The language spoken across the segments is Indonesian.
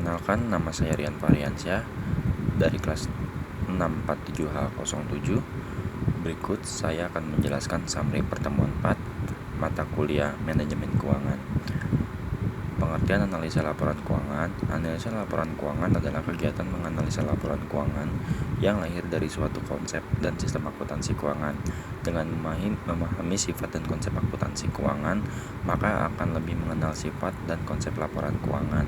Perkenalkan, nama saya Rian Fahriansyah dari kelas 647H07. Berikut saya akan menjelaskan summary pertemuan 4 mata kuliah Manajemen Keuangan. Pengertian analisa laporan keuangan. Analisa laporan keuangan adalah kegiatan menganalisa laporan keuangan yang lahir dari suatu konsep dan sistem akuntansi keuangan. Dengan memahami sifat dan konsep akuntansi keuangan, maka akan lebih mengenal sifat dan konsep laporan keuangan,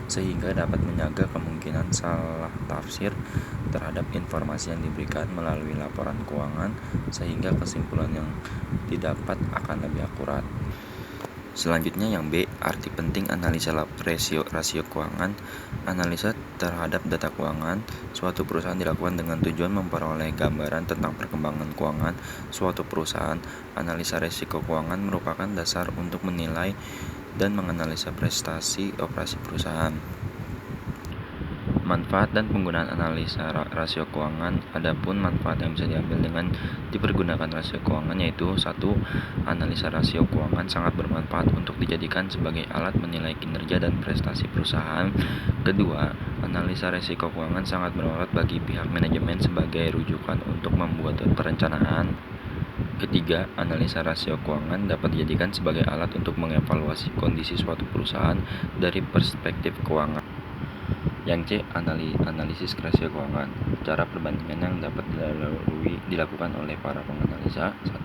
sehingga dapat menjaga kemungkinan salah tafsir terhadap informasi yang diberikan melalui laporan keuangan, sehingga kesimpulan yang didapat akan lebih akurat. Selanjutnya yang B, arti penting analisa rasio keuangan. Analisa terhadap data keuangan suatu perusahaan dilakukan dengan tujuan memperoleh gambaran tentang perkembangan keuangan suatu perusahaan. Analisa risiko keuangan merupakan dasar untuk menilai dan menganalisa prestasi operasi perusahaan. Manfaat dan penggunaan analisa rasio keuangan. Adapun manfaat yang bisa diambil dengan dipergunakan rasio keuangan yaitu 1. Analisa rasio keuangan sangat bermanfaat untuk dijadikan sebagai alat menilai kinerja dan prestasi perusahaan. Kedua, analisa risiko keuangan sangat bermanfaat bagi pihak manajemen sebagai rujukan untuk membuat perencanaan. Ketiga, analisa rasio keuangan dapat dijadikan sebagai alat untuk mengevaluasi kondisi suatu perusahaan dari perspektif keuangan. Yang C, analisis rasio keuangan. Cara perbandingan yang dapat dilakukan oleh para penganalisa. 1.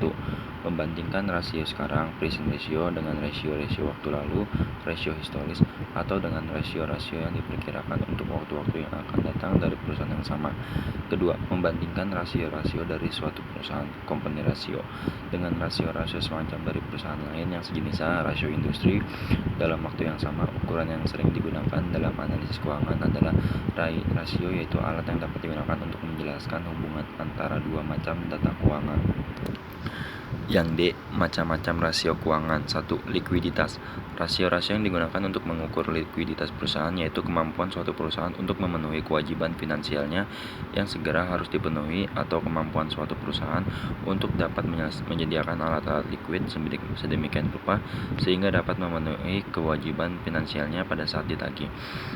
Membandingkan rasio sekarang, present ratio, dengan rasio waktu lalu, rasio historis, atau dengan rasio yang diperkirakan untuk waktu-waktu yang akan datang dari perusahaan yang sama. Kedua, membandingkan rasio dari suatu perusahaan, company ratio, dengan rasio semacam dari perusahaan lain yang sejenis, rasio industri, dalam waktu yang sama. Ukuran yang sering digunakan dalam analisis keuangan adalah rasio, yaitu alat yang dapat digunakan untuk menjelaskan hubungan antara dua macam data keuangan. Yang D, macam-macam rasio keuangan. 1. Likuiditas. Rasio yang digunakan untuk mengukur likuiditas perusahaan yaitu kemampuan suatu perusahaan untuk memenuhi kewajiban finansialnya yang segera harus dipenuhi, atau kemampuan suatu perusahaan untuk dapat menyediakan alat-alat likuid sedemikian rupa sehingga dapat memenuhi kewajiban finansialnya pada saat ditagih.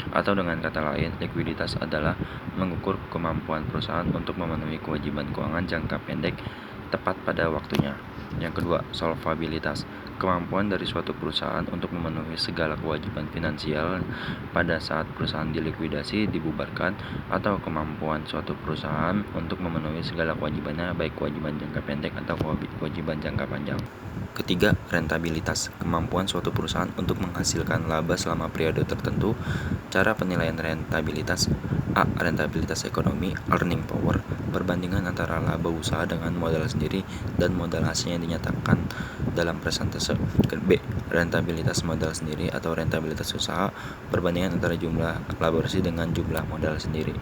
Atau dengan kata lain, likuiditas adalah mengukur kemampuan perusahaan untuk memenuhi kewajiban keuangan jangka pendek tepat pada waktunya. Yang kedua, solvabilitas. Kemampuan dari suatu perusahaan untuk memenuhi segala kewajiban finansial pada saat perusahaan dilikuidasi, dibubarkan, atau kemampuan suatu perusahaan untuk memenuhi segala kewajibannya, baik kewajiban jangka pendek atau kewajiban jangka panjang. Ketiga, rentabilitas. Kemampuan suatu perusahaan untuk menghasilkan laba selama periode tertentu. Cara penilaian rentabilitas. A. Rentabilitas ekonomi, earning power, perbandingan antara laba usaha dengan modal sendiri dan modal hasil yang dinyatakan dalam persentase. B. Rentabilitas modal sendiri atau rentabilitas usaha, perbandingan antara jumlah laba bersih dengan jumlah modal sendiri.